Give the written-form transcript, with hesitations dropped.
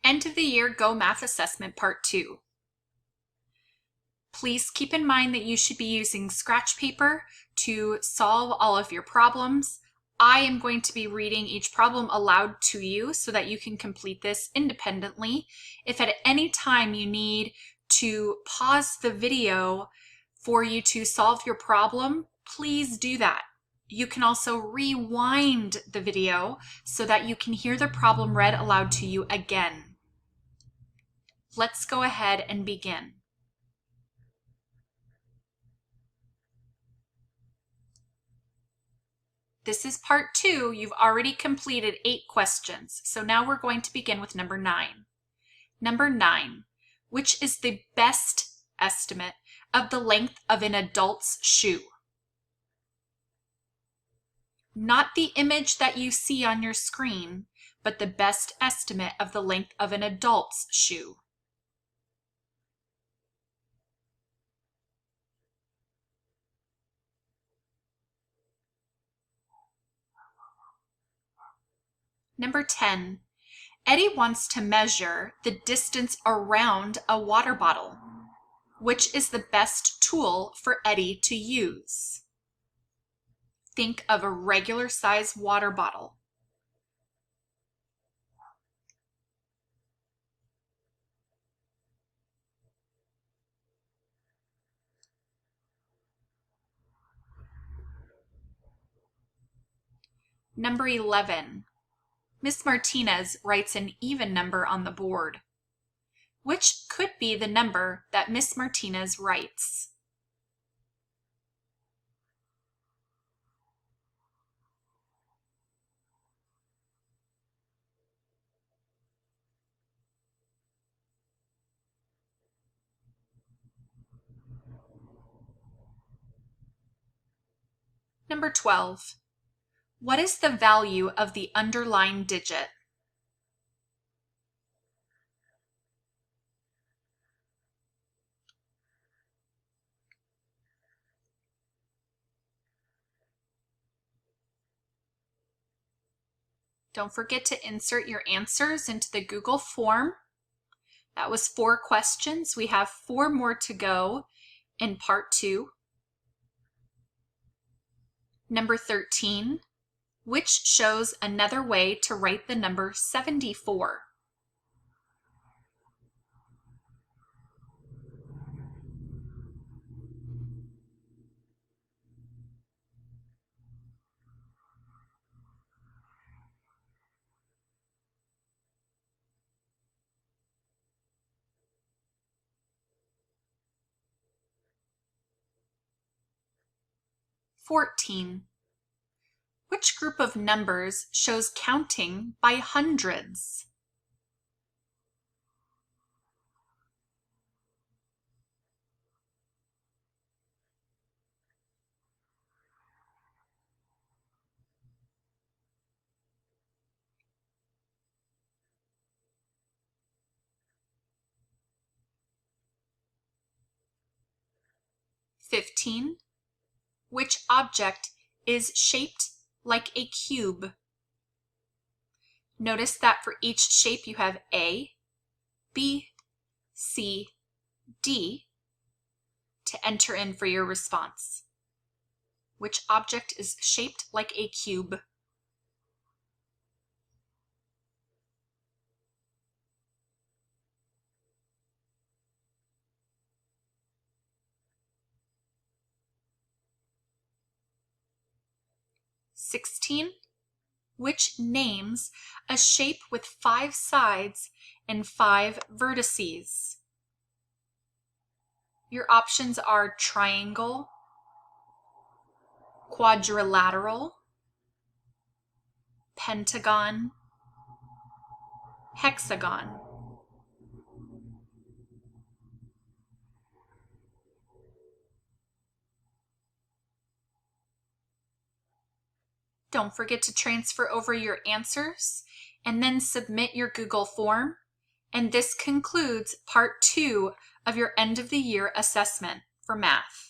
End of the Year Go Math Assessment Part 2. Please keep in mind that you should be using scratch paper to solve all of your problems. I am going to be reading each problem aloud to you so that you can complete this independently. If at any time you need to pause the video for you to solve your problem, please do that. You can also rewind the video so that you can hear the problem read aloud to you again. Let's go ahead and begin. This is part 2. You've already completed 8 questions. So now we're going to begin with number 9. Number 9, which is the best estimate of the length of an adult's shoe? Not the image that you see on your screen, but the best estimate of the length of an adult's shoe. Number 10, Eddie wants to measure the distance around a water bottle. Which is the best tool for Eddie to use? Think of a regular size water bottle. Number 11. Miss Martinez writes an even number on the board. Which could be the number that Miss Martinez writes? Number 12. What is the value of the underlined digit? Don't forget to insert your answers into the Google form. That was 4 questions. We have 4 more to go in part 2. Number 13. Which shows another way to write the number 74? Which group of numbers shows counting by hundreds? Which object is shaped like a cube? Notice that for each shape you have A, B, C, D to enter in for your response. Which object is shaped like a cube? Which names a shape with 5 sides and 5 vertices? Your options are triangle, quadrilateral, pentagon, hexagon. Don't forget to transfer over your answers and then submit your Google form. And this concludes part 2 of your end of the year assessment for math.